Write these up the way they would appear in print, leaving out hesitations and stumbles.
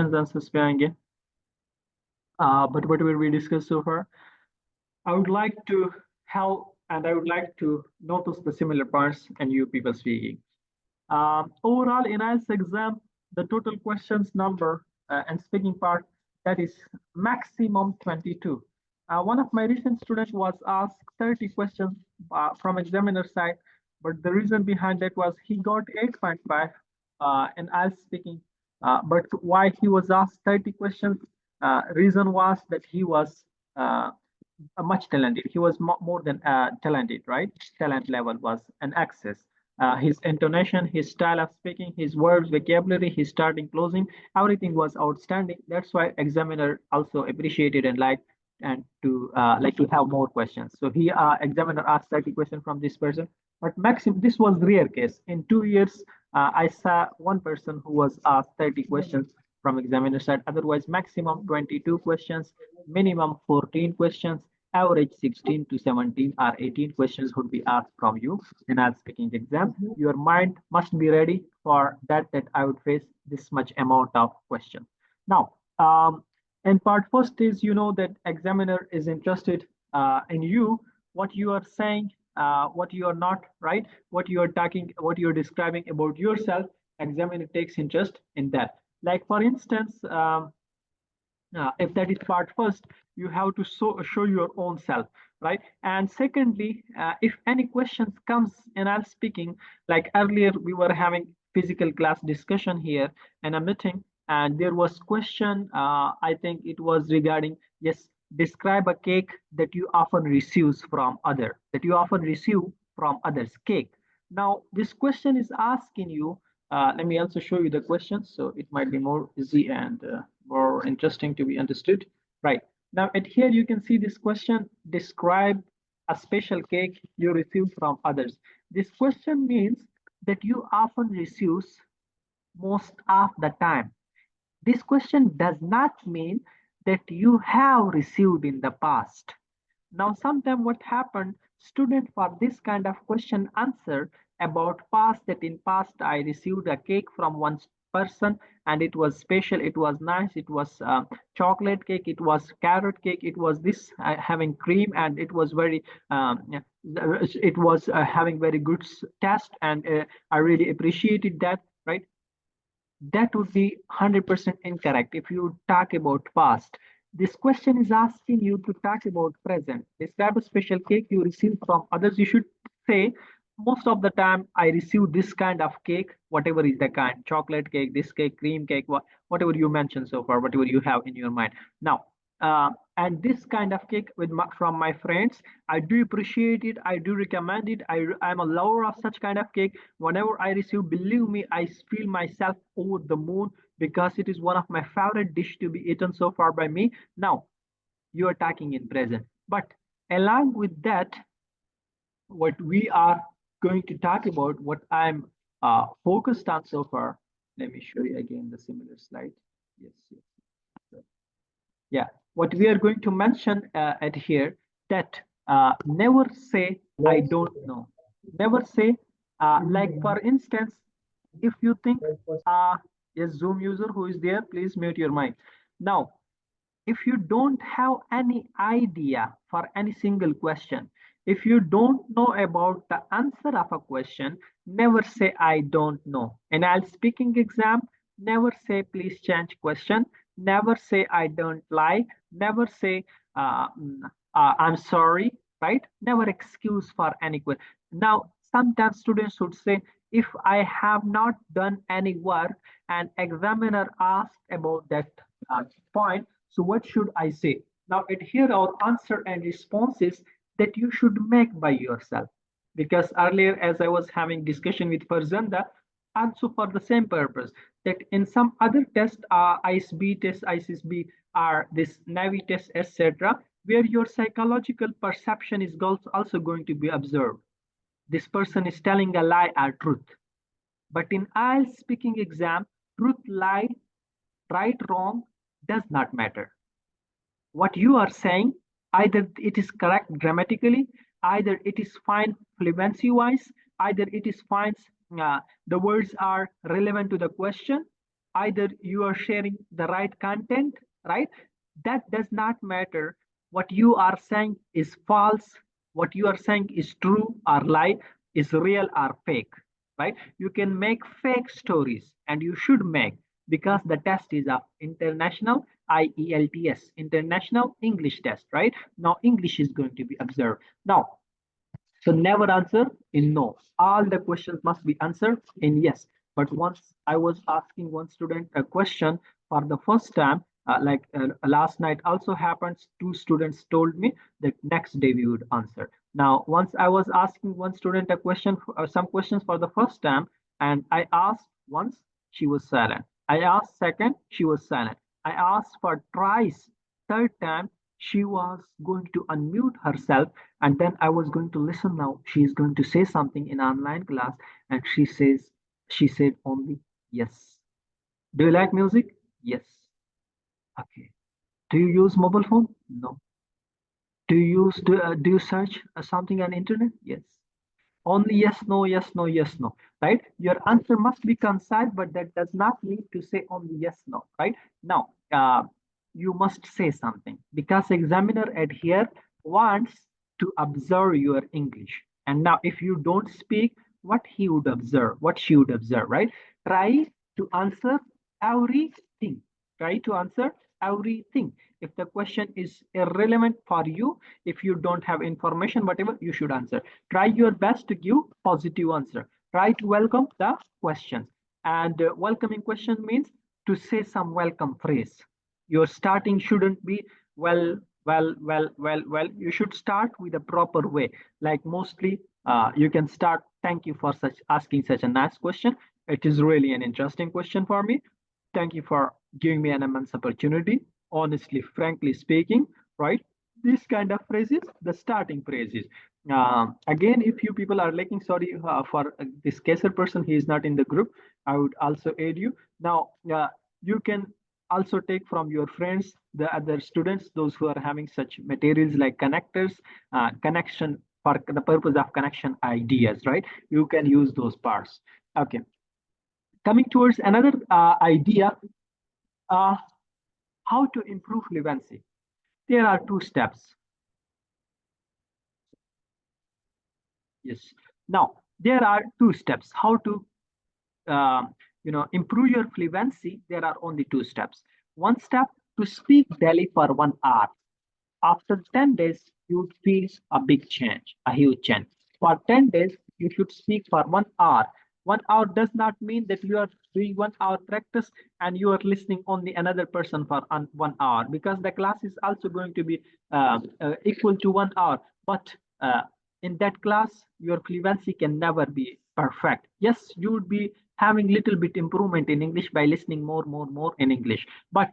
questions answers पे आएंगे. But whatever we discussed so far, I would like to have and I would like to notice the similar parts and you people speaking. Overall, in IELTS exam, the total questions number and speaking part, that is maximum 22. One of my recent students was asked 30 questions from examiner side, but the reason behind that was he got 8.5 in IELTS speaking. But why he was asked 30 questions? Reason was that he was much talented. He was more than talented, right? Talent level was an access. His intonation, his style of speaking, his words, vocabulary, his starting, closing, everything was outstanding. That's why examiner also appreciated and liked and to like to have more questions. So he examiner asked 30 questions from this person, but maximum this was rare case. In 2 years, I saw one person who was asked 30 questions from examiner side. Otherwise, maximum 22 questions, minimum 14 questions, average 16 to 17 or 18 questions would be asked from you in IELTS speaking exam. Your mind must be ready for that I would face this much amount of questions. Now, and part first is that examiner is interested in you, what you are saying, what you are not, right? What you are talking, what you are describing about yourself. Examiner takes interest in that. Like for instance, if that is part first, you have to show your own self, right? And secondly, if any questions comes in IELTS speaking, like earlier we were having physical class discussion here in a meeting, and there was question, I think it was regarding, yes, describe a cake that you often receive from others, cake. Now this question is asking you, let me also show you the question so it might be more easy and more interesting to be understood. Right. Now at here you can see this question, describe a special cake you receive from others. This question means that you often receive most of the time. This question does not mean that you have received in the past. Now, sometimes what happened, student for this kind of question answer about past, that in past I received a cake from one person and it was special, it was nice, it was chocolate cake, it was carrot cake, it was this having cream and it was very, it was having very good taste and I really appreciated that, right? That would be 100% incorrect if you talk about past. This question is asking you to talk about present. Describe a special cake you receive from others. You should say, most of the time I receive this kind of cake, whatever is the kind, chocolate cake, this cake, cream cake, whatever you mentioned so far, whatever you have in your mind. Now, and this kind of cake from my friends, I do appreciate it, I do recommend it. I'm a lover of such kind of cake. Whenever I receive, believe me, I feel myself over the moon because it is one of my favorite dish to be eaten so far by me. Now you are talking in present, but along with that, what we are going to talk about, what I'm focused on so far, let me show you again the similar slide. Yes, yes. Yeah, what we are going to mention at here, that never say I don't know. Never say, like for instance, if you think, yes, Zoom user who is there, please mute your mic. Now, if you don't have any idea for any single question, if you don't know about the answer of a question, never say I don't know. In IELTS speaking exam, never say please change question, never say I don't like, never say I'm sorry, right? Never excuse for any question. Now, sometimes students would say, if I have not done any work and examiner asked about that point, so what should I say? Now, at here our answer and response is that you should make by yourself. Because earlier, as I was having discussion with Farzanda, also for the same purpose, that in some other test, ISB test, ISSB, or this Navy test, etc., where your psychological perception is also going to be observed. This person is telling a lie or truth. But in IELTS speaking exam, truth, lie, right, wrong, does not matter. What you are saying, either it is correct grammatically, either it is fine fluency wise, either it is fine, the words are relevant to the question, either you are sharing the right content, right? That does not matter. What you are saying is false, what you are saying is true or lie, is real or fake, right? You can make fake stories, and you should make, because the test is a international IELTS, International English Test, right? Now English is going to be observed. Now, so never answer in no. All the questions must be answered in yes. But once I was asking one student a question for the first time, last night also happens, two students told me that next day we would answer. Now, once I was asking one student a question, some questions for the first time, and I asked once, she was silent. I asked second, she was silent. I asked for twice, third time, she was going to unmute herself, and then I was going to listen. Now she is going to say something in online class, and she said only yes. Do you like music? Yes. Okay. Do you use mobile phone? No. Do you search something on internet? Yes. Only yes, no, yes, no, yes, no, right? Your answer must be concise, but that does not mean to say only yes, no, right? Now, you must say something, because examiner at here wants to observe your English. And now, if you don't speak, what he would observe, what she would observe, right? Try to answer everything. Try to answer everything. If the question is irrelevant for you, if you don't have information, whatever, you should answer. Try your best to give positive answer. Try to welcome the questions. And welcoming question means to say some welcome phrase. Your starting shouldn't be well. You should start with a proper way. Like mostly, you can start. Thank you for such asking such a nice question. It is really an interesting question for me. Thank you for giving me an immense opportunity. Honestly, frankly speaking, right? This kind of phrases, the starting phrases. Again, if you people are looking, sorry for this caser person, he is not in the group. I would also aid you. Now, you can also take from your friends, the other students, those who are having such materials like connectors, connection for the purpose of connection ideas, right? You can use those parts. Okay. Coming towards another idea, uh, how to improve fluency. There are two steps. Yes. Now, there are two steps. How to improve your fluency? There are only two steps. One step, to speak daily for 1 hour. After 10 days, you would feel a big change, a huge change. For 10 days, you should speak for 1 hour. 1 hour does not mean that you are doing 1 hour practice and you are listening only another person for 1 hour, because the class is also going to be equal to 1 hour. But in that class, your fluency can never be perfect. Yes, you would be having little bit improvement in English by listening more in English. But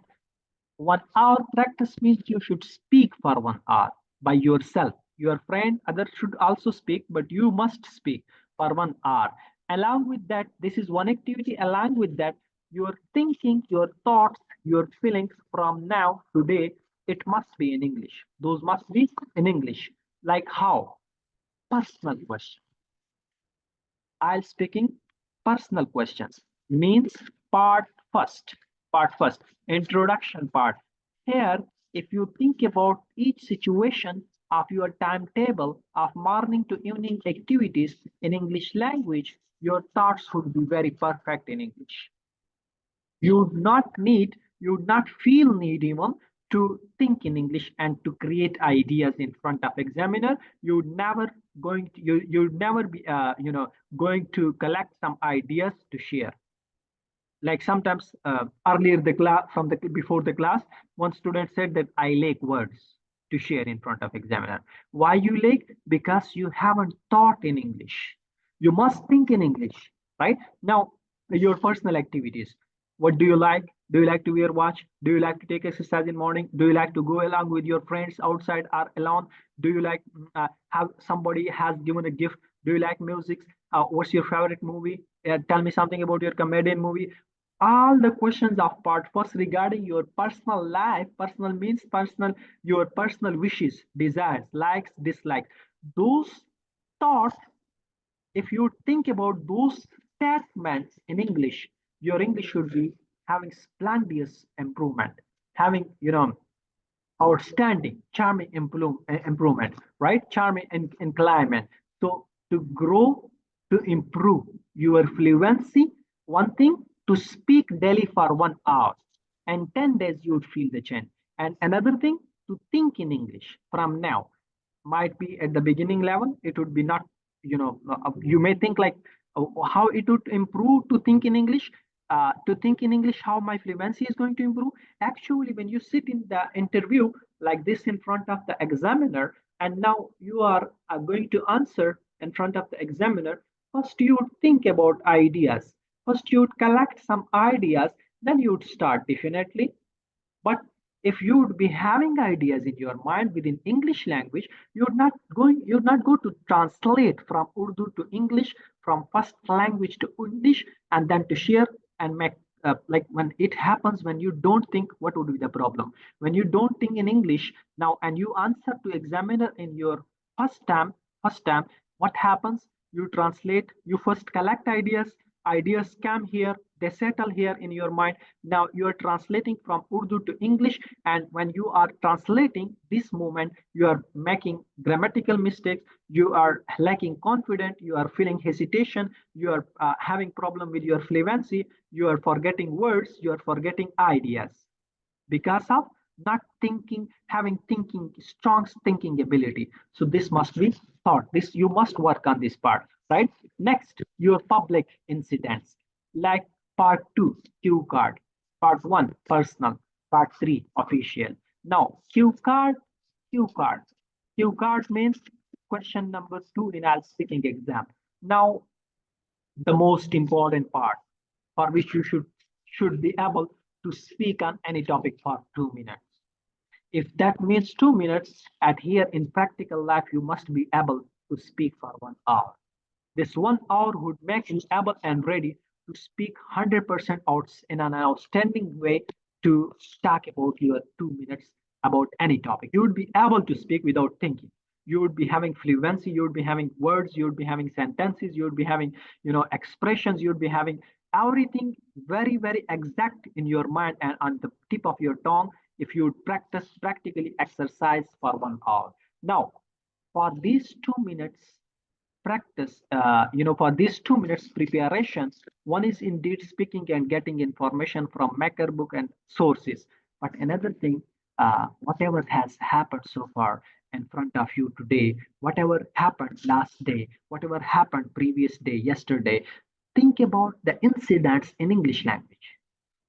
1 hour practice means you should speak for 1 hour by yourself. Your friend, others should also speak, but you must speak for 1 hour. Along with that, this is one activity. Along with that, your thinking, your thoughts, your feelings from now, today, it must be in English. Those must be in English. Like how? Personal question. I'll speaking personal questions means part first. Part first, introduction part. Here, if you think about each situation of your timetable of morning to evening activities in English language, your thoughts would be very perfect in English. You would not need, you would not feel need even to think in English and to create ideas in front of examiner. You would never you'd never be going to collect some ideas to share. Like sometimes earlier the class from the before the class, one student said that I lack words to share in front of examiner. Why you lack? Because you haven't thought in English. You must think in English, right? Now, your personal activities. What do you like? Do you like to wear watch? Do you like to take exercise in morning? Do you like to go along with your friends outside or alone? Do you like have somebody has given a gift? Do you like music? What's your favorite movie? Tell me something about your comedian movie. All the questions of part first regarding your personal life. Personal means personal, your personal wishes, desires, likes, dislikes. Those thoughts, if you think about those statements in English, your English should be having splendid improvement, having, outstanding, charming improvement, right? Charming in climate. So to grow, to improve your fluency, one thing, to speak daily for 1 hour, and 10 days you would feel the change. And another thing, to think in English from now. Might be at the beginning level, it would be not, you may think like, how it would improve to think in English. To think in English, how my fluency is going to improve. Actually, when you sit in the interview like this in front of the examiner, and now you are going to answer in front of the examiner, first you would think about ideas. First you would collect some ideas, then you would start definitely. But if you would be having ideas in your mind within English language, you're not going to translate from Urdu to English, from first language to English, and then to share and make, like when it happens, when you don't think, what would be the problem? When you don't think in English now and you answer to examiner in your first time, what happens? You translate, you first collect ideas come here, they settle here in your mind. Now you are translating from Urdu to English, and when you are translating this moment, you are making grammatical mistakes, you are lacking confidence, you are feeling hesitation, you are having problem with your fluency, you are forgetting words, you are forgetting ideas because of not thinking, having thinking, strong thinking ability. So this must be thought. This, you must work on this part, right? Next, your public incidents, like part 2, cue card, part 1, personal, part 3, official. Now, cue card, cue card means question number 2 in IELTS speaking exam. Now, the most important part, for which you should be able to speak on any topic for 2 minutes. If that means 2 minutes, at here in practical life, you must be able to speak for 1 hour. This 1 hour would make you able and ready to speak 100% out in an outstanding way to talk about your 2 minutes about any topic. You would be able to speak without thinking. You would be having fluency, you would be having words, you would be having sentences, you would be having, expressions, you would be having everything very, very exact in your mind and on the tip of your tongue if you would practically exercise for 1 hour. Now, for these 2 minutes practice, for these 2 minutes preparations, one is indeed speaking and getting information from Maker book and sources. But another thing, whatever has happened so far in front of you today, whatever happened last day, whatever happened previous day, yesterday, think about the incidents in English language.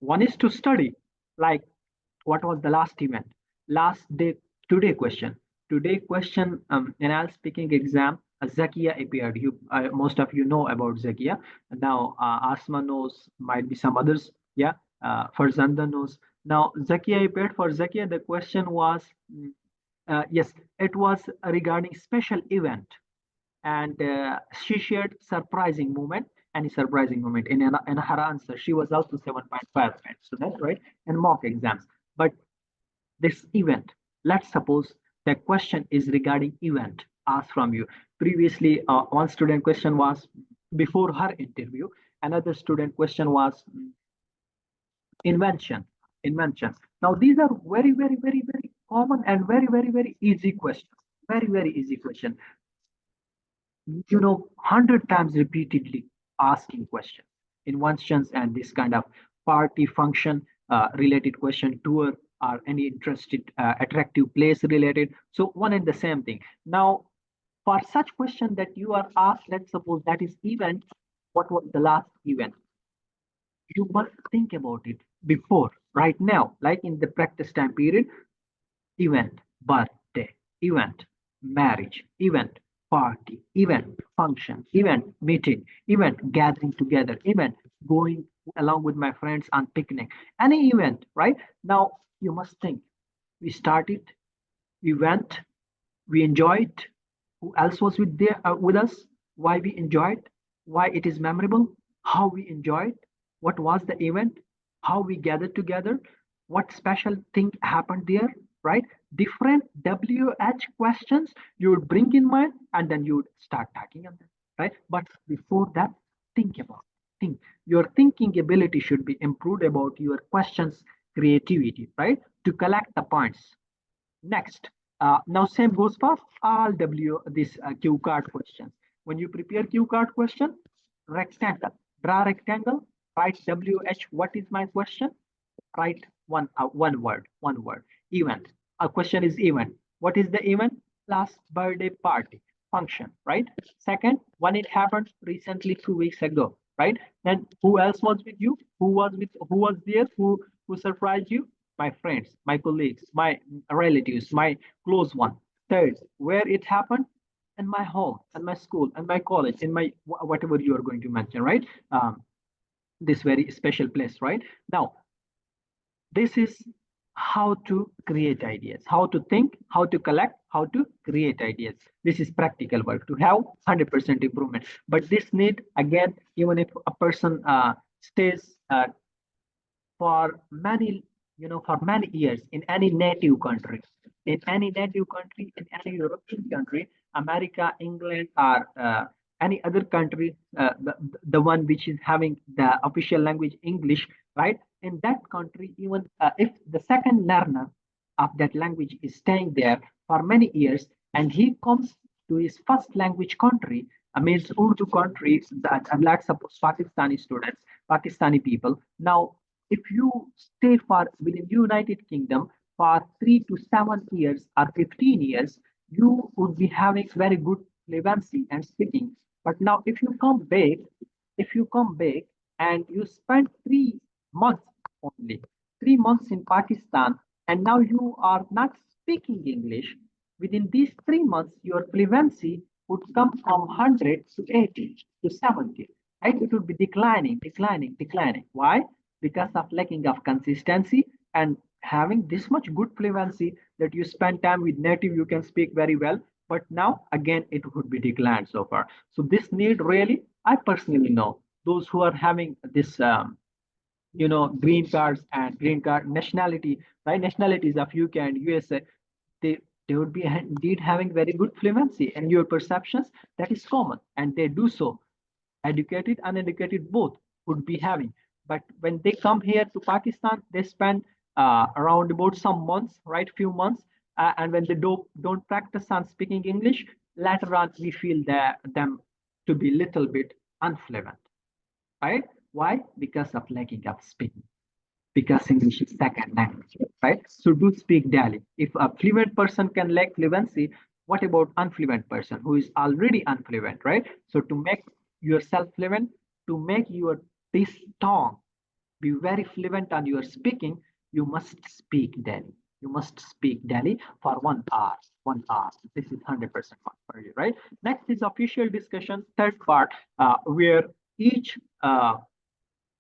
One is to study, like what was the last event, last day, today question. Today question, in IELTS speaking exam, Zakia appeared. Most of you know about Zakia. Now Asma knows, might be some others. Yeah, Farzanda knows. Now Zakia appeared. For Zakia, the question was, yes, it was regarding special event, and she shared surprising moment. Any surprising moment in her answer, she was also 7.5, so that's right, in mock exams. But this event, let's suppose the question is regarding event asked from you previously. One student question was before her interview, another student question was invention, invention. Now these are very, very, very, very common and very, very, very easy questions, very, very easy question, 100 times repeatedly asking questions, inventions, and this kind of party function related question, tour, or any interested attractive place related. So one and the same thing. Now, for such question that you are asked, let's suppose that is event, what was the last event? You must think about it before, right now, like in the practice time period. Event, birthday, event, marriage, event, party, event, function, event, meeting, event, gathering together, event, going along with my friends on picnic, any event, right? Now you must think. We started, we went, we enjoyed. Who else was with us? Why we enjoyed? Why it is memorable? How we enjoyed? What was the event? How we gathered together? What special thing happened there? Right? Different WH questions you would bring in mind, and then you would start talking on them. Right? But before that, think about it. think. Your thinking ability should be improved about your questions creativity, right? To collect the points. Next, now same goes for all this Q card questions. When you prepare Q card question, rectangle, draw rectangle, write WH, what is my question? Write one word, event. A question is event. What is the event? Last birthday party, function, right? Second, when it happened recently, 2 weeks ago, right? Then who else was with you? Who was there? Who surprised you? My friends, my colleagues, my relatives, my close one. Third, where it happened? In my home, in my school, in my college, in my whatever you are going to mention, right? This very special place, right? Now, this is how to create ideas, how to think, how to collect, how to create ideas. This is practical work to have 100% improvement. But this need, again, even if a person stays for many, for many years in any native country, in any European country, America, England, or any other country, the one which is having the official language English, right? In that country, even if the second learner of that language is staying there for many years, and he comes to his first language country, means Urdu country, that let's suppose Pakistani students, Pakistani people. Now, if you stay for within United Kingdom for 3 to 7 years or 15 years, you would be having very good fluency and speaking. But now, if you come back and you spend 3 months only, 3 months in Pakistan, and now you are not speaking English, within these 3 months, your fluency would come from 100 to 80 to 70, right? It would be declining, declining, declining. Why? Because of lacking of consistency and having this much good fluency that you spend time with native, you can speak very well. But now again, it would be declined so far. So this need really, I personally know those who are having this green cards and green card nationality, right? Nationalities of UK and USA, they they would be indeed having very good fluency and your perceptions, that is common, and they do so. Educated, uneducated, both would be having. But when they come here to Pakistan, they spend around about some months, right? Few months, and when they don't practice on speaking English, later on we feel them to be little bit unfluent, right? Why? Because of lacking of speaking, because English is second language, right? So do speak daily. If a fluent person can lack fluency, what about unfluent person who is already unfluent, right? So to make yourself fluent, to make your this tongue be very fluent on your speaking, you must speak daily. You must speak daily for 1 hour. 1 hour. This is 100% for you, right? Next is official discussion, third part, where each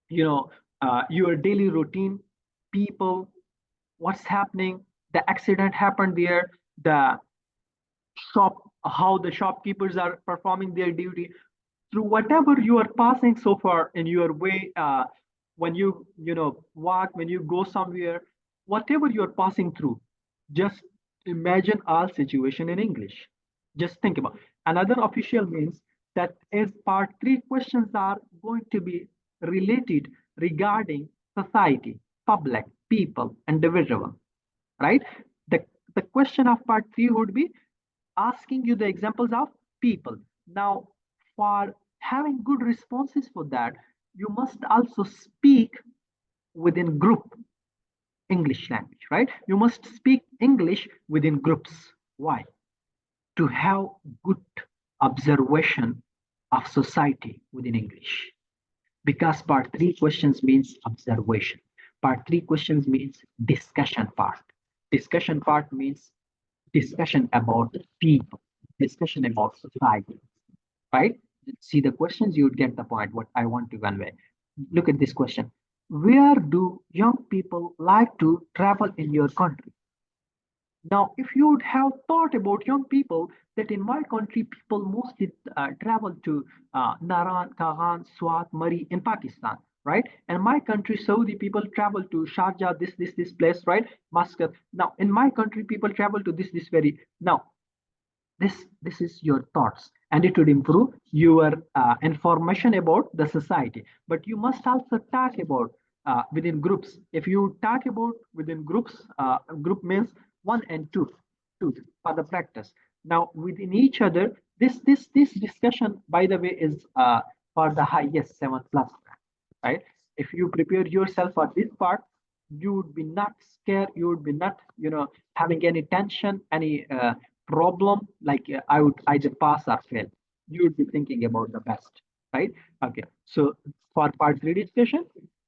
your daily routine, people, what's happening, the accident happened there, the shop, how the shopkeepers are performing their duty, through whatever you are passing so far in your way, when you walk, when you go somewhere, whatever you're passing through, just imagine all situation in English. Just think about another official means that as part 3 questions are going to be related regarding society, public, people, individual, right? The question of part 3 would be asking you the examples of people. Now, for having good responses for that, you must also speak within group English language, right? You must speak English within groups. Why? To have good observation of society within English. Because part 3 questions means observation. Part 3 questions means discussion part. Discussion part means discussion about people, discussion about society, right? See the questions, you would get the point, what I want to convey. Look at this question. Where do young people like to travel in your country? Now, if you would have thought about young people, that in my country, people mostly travel to Naran, Kahan, Swat, Mari in Pakistan, right? And my country, Saudi, people travel to Sharjah, this place, right? Muscat. Now, in my country, people travel to this very. Now, this is your thoughts. and it would improve your information about the society. But you must also talk about within groups. If you talk about within groups, group means one and two for the practice. Now within each other, this discussion, by the way, is for the highest 7 plus, right? If you prepare yourself for this part, you would be not scared, you would be not having any tension, any problem, like I would either pass or fail. You would be thinking about the best, right? Okay, so for part 3 discussion,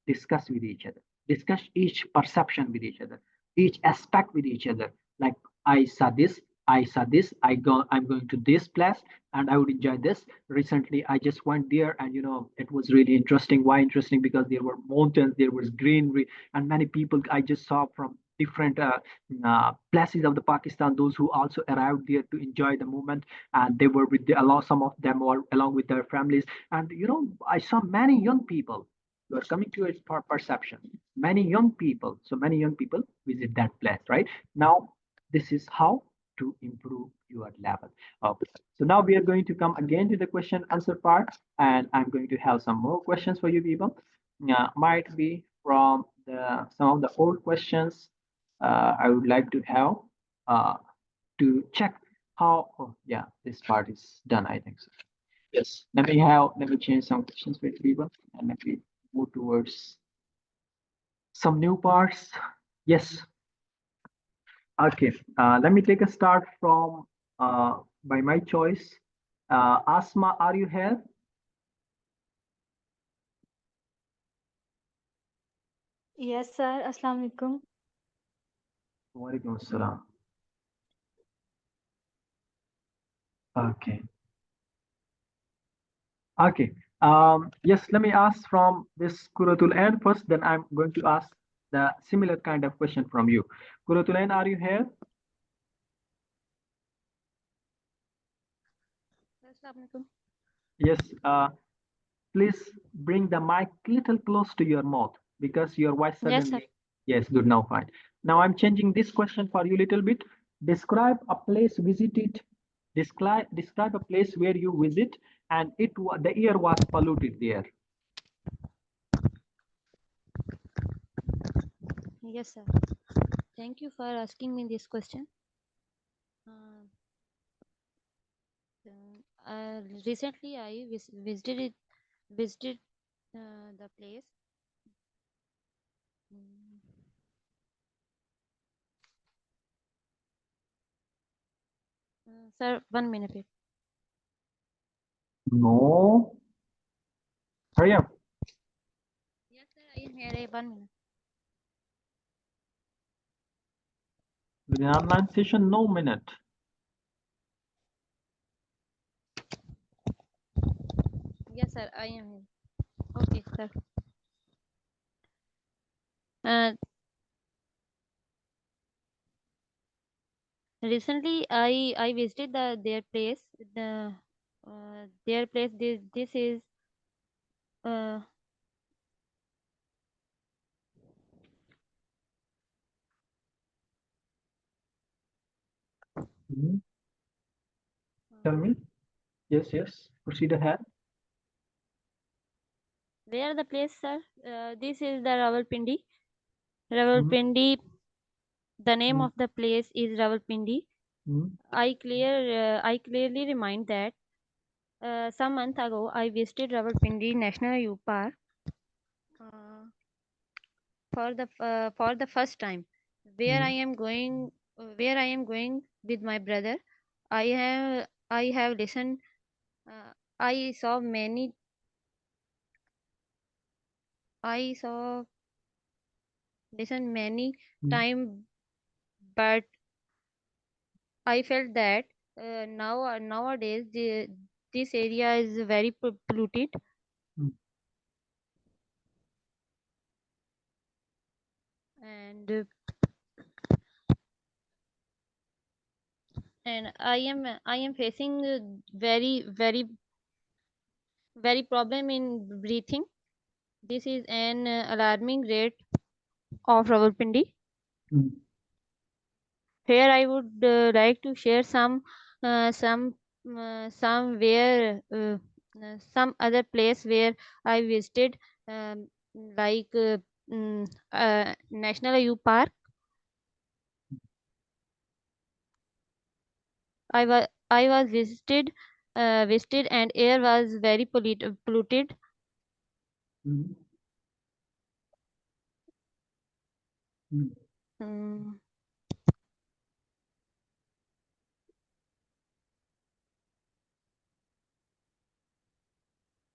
discuss with each other, discuss each perception with each other, each aspect with each other. Like, I saw this, I'm going to this place and I would enjoy this. Recently I just went there, and it was really interesting. Why interesting? Because there were mountains, there was greenery, and many people I just saw from different places of the Pakistan, those who also arrived there to enjoy the moment, and they were with along, some of them were along with their families. And I saw many young people who are coming to a perception, many young people, so many young people visit that place, right? Now this is how to improve your level. Okay. So now we are going to come again to the question answer part, and I'm going to have some more questions for you people. Might be from some of the old questions. I would like to have uh, to check how. Oh, yeah, this part is done, I think so. Yes. Let me change some questions for you people, and let me move towards some new parts. Yes. Okay, let me take a start from by my choice. Asma, are you here? Yes, sir. Assalamu alaikum. Walaikum assalam. Okay, okay. Yes, let me ask from this Kuratul Ain first, then I'm going to ask the similar kind of question from you. Kuratul Ain, are you here? Assalamu alaikum. Yes. Please bring the mic little close to your mouth because your voice Yes, sir. suddenly. Yes, good, now fine. Now I'm changing this question for you a little bit. Describe a place visited. Describe a place where you visit and the air was polluted there. Yes, sir. Thank you for asking me this question. Uh, Recently, I visited the place. Mm, Sir, 1 minute. Please. No, hurry up. Yes, sir. I am here. 1 minute. Within online session, no minute. Yes, sir. I am here. Okay, sir. Uh, Recently, I visited their place. Their place. This is uh Mhm. Tell me. Yes, yes. Proceed ahead. where the place, sir. This is the Rawalpindi. Mhm, Rawalpindi. The name mhm, of the place is Rawalpindi. mhm, I clearly remind that some month ago I visited Rawalpindi National U Park uh, for the first time. Where I mhm, am going, where I am going with my brother. I have listened. Uh, I saw many. I saw listen many mhm, time, but I felt that nowadays this area is very polluted, mhm, and I am facing very problem in breathing. This is an alarming rate of Rawalpindi. mhm. Here I would like to share some. somewhere, some other place where I visited, like National U Park. I was visited, and air was very polluted. Mhm. Mhm. Mm,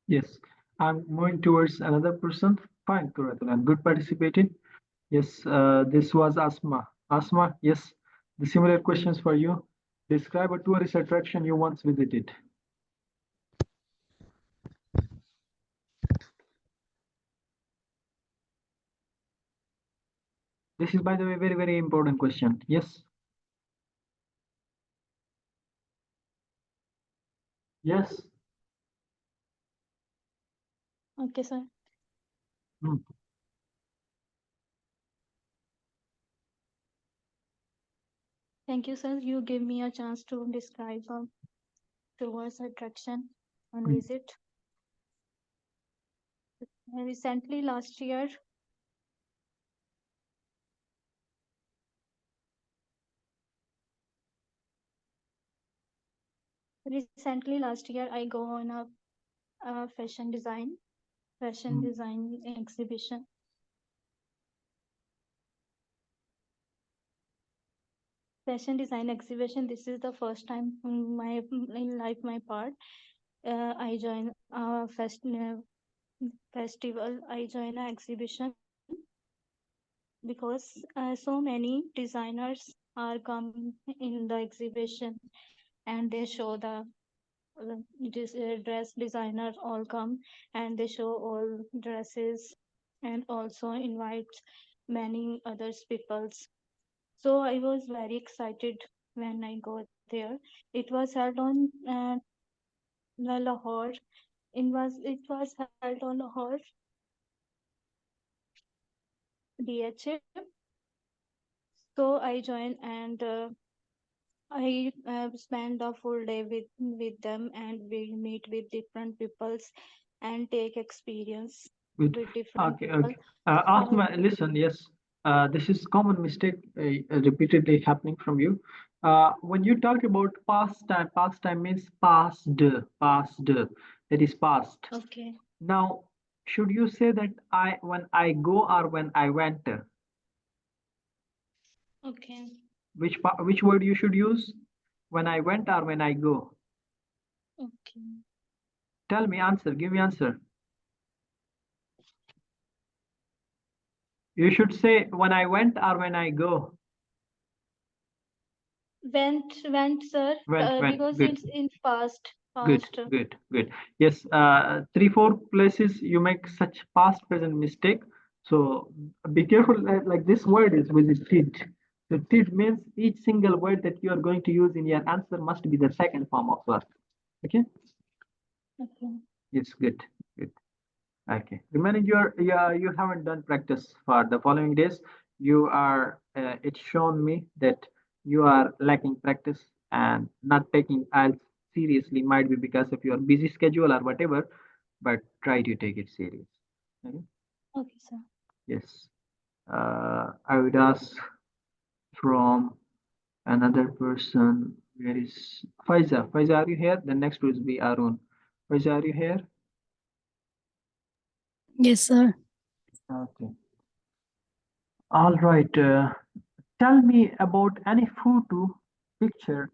Yes, I'm moving towards another person. Fine, Kuratulan. Good participating. Yes, this was Asma. Asma, yes, the similar questions for you. Describe a tourist attraction you once visited. This is, by the way, very, very important question. Yes, yes. Okay, sir. Hmm. Thank you, sir. You give me a chance to describe a tourist attraction and Hmm. visit. Recently, last year, I go on a fashion Hmm. design exhibition. Fashion design exhibition. This is the first time in life my part. I join a festival. I join an exhibition because so many designers are come in the exhibition and they show the dress designers all come and they show all dresses and also invite many others peoples. So I was very excited when I go there. It was held on Lahore. It was held on Lahore DHA. So I joined and I spend the full day with them and we meet with different peoples and take experience Good. with different Okay, people. okay. Asma, listen, yes, this is common mistake repeatedly happening from you. When you talk about past time means past. That is past. Okay, Now, should you say that when I go or when I went? okay. Which word you should use? When I went or when I go? Okay. Tell me answer. Give me answer. You should say when I went or when I go. Went, sir, Went. because Good. it's in past, Good, past. good, good. Yes, three, four places you make such past present mistake. So be careful. Like this word is with the tid. The tid means each single word that you are going to use in your answer must be the second form of verb. Okay. Okay. It's good. Good. Okay. Remaining you haven't done practice for the following days. You are it's shown me that you are lacking practice and not taking IELTS seriously might be because of your busy schedule or whatever, but try to take it serious. Okay? Okay, sir. Yes. I would ask from another person. Where is Faiza? Faiza, are you here? The next will be Arun. Faiza, are you here? Yes, sir. Okay. All right. Tell me about any photo picture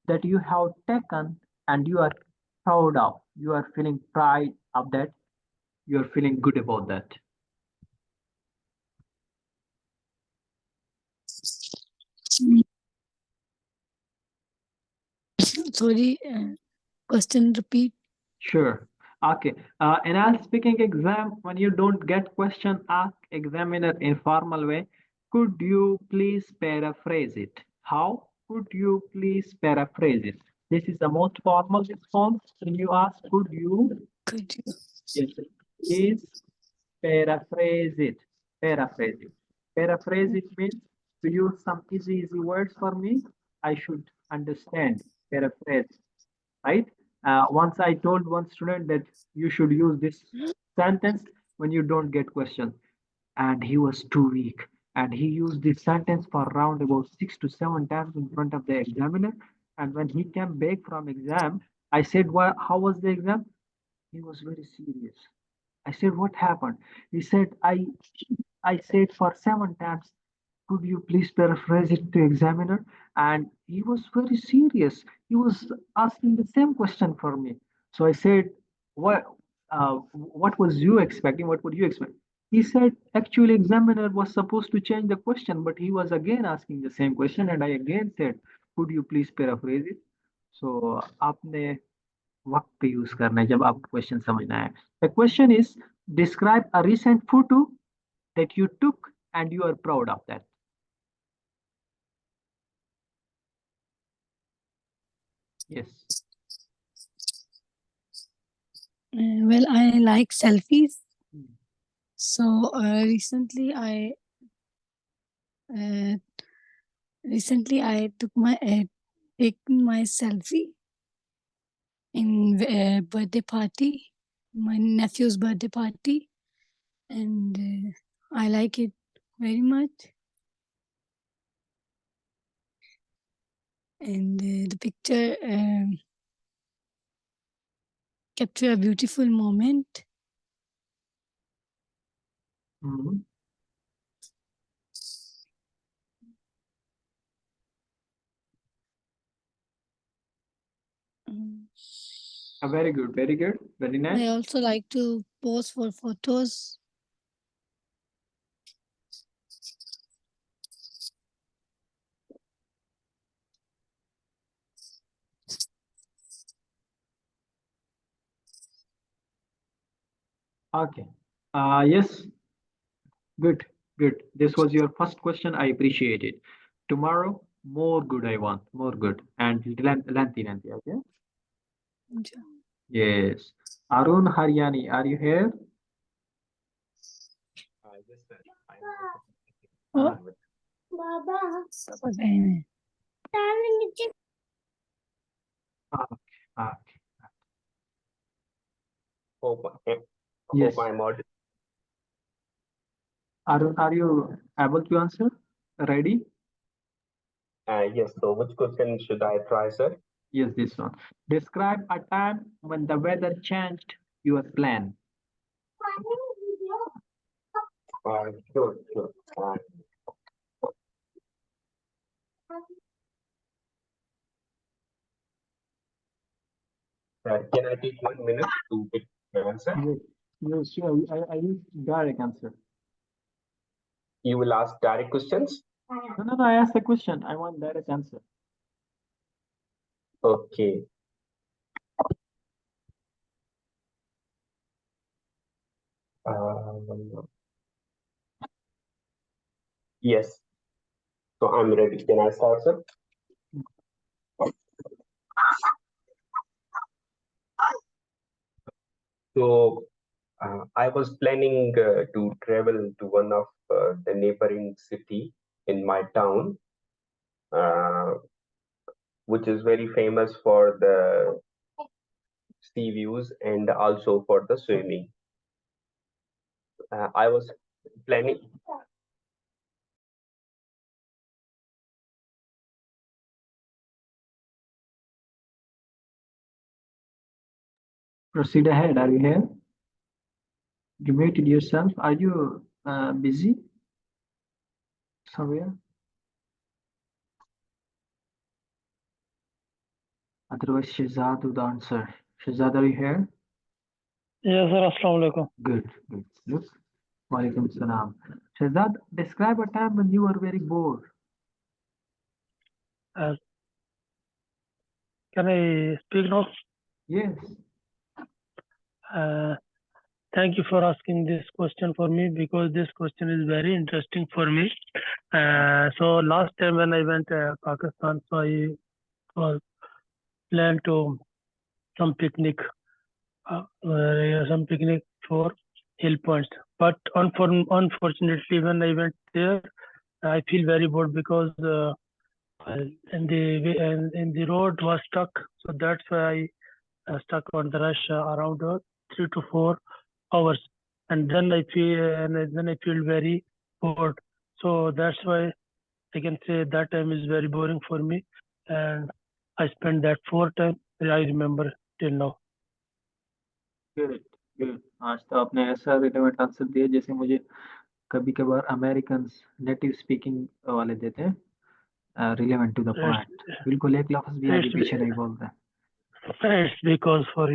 that you have taken and you are proud of. You are feeling pride of that. You are feeling good about that. Mm, Sorry, question repeat. Sure. Okay. In our speaking exam, when you don't get question, ask examiner in formal way. Could you please paraphrase it? How could you please paraphrase it? This is the most formal response when you ask, could you? Could you? Yes, please paraphrase it. Paraphrase it. Paraphrase it means to use some easy words for me. I should understand. Paraphrase. right? Once I told one student that you should use this sentence when you don't get questions, and he was too weak. And he used this sentence for around about 6 to 7 times in front of the examiner. And when he came back from exam, I said, "Well, how was the exam?" He was very serious. I said, "What happened?" He said, I said for 7 times, could you please paraphrase it to examiner? And he was very serious. He was asking the same question for me. So I said, what was you expecting? What would you expect? He said, actually, examiner was supposed to change the question, but he was again asking the same question. And I again said, could you please paraphrase it? So आपने वक्त पे use करना है जब आपको question समझना है. The question is, describe a recent photo that you took and you are proud of that. Yes. Well, I like selfies. Hmm. So recently I took my taken my selfie in birthday party, my nephew's birthday party, and I like it very much. And the picture capture a beautiful moment. Mhm. Very good, very good, very I nice. also like to pose for photos. Okay. Yes, good, good. This was your first question. I appreciate it. Tomorrow, more good I want, more good. And lengthy, okay? Yes. Arun Haryani, are you here? Yes, sir. I am Oh, okay. Okay. hope, Yes. hope I'm audible. Arun, are you able to answer? Ready? Yes, so which question should I try, sir? Yes, this one. Describe a time when the weather changed your plan. Sure. Can I take 1 minute to pick the answer? Yes, yes, sure. I need direct answer. You will ask direct questions? No. I asked a question. I want direct answer. Okay. Um, yes. So I'm ready. Can I start, sir? So I was planning to travel to one of the neighboring city in my town, uh, which is very famous for the sea views and also for the swimming. I was planning. Proceed ahead. Are you here? You muted yourself. Are you busy somewhere? Otherwise, Shazad would answer. Shazad, are you here? Yes, sir. Assalamu alaikum. Good. Look. Walaikum salam. Shazad, describe a time when you were very bored. Can I speak now? Yes. Thank you for asking this question for me because this question is very interesting for me. So last time when I went to Pakistan, so I was planned to some picnic for hill points. But unfortunately, when I went there, I feel very bored because and the road was stuck, so that's why I stuck on the rush around 3 to 4 hours, and then I feel very bored. So that's why I can say that time is very boring for me, and I spent that 4 time. I remember till now. Good good. आज तो आपने ऐसा relevant answer दिया जैसे मुझे कभी कभार American native speaking वाले देते हैं, relevant to the It's point. बिल्कुल एक लफ्ज भी आगे it's पीछे नहीं बोलते। it's because for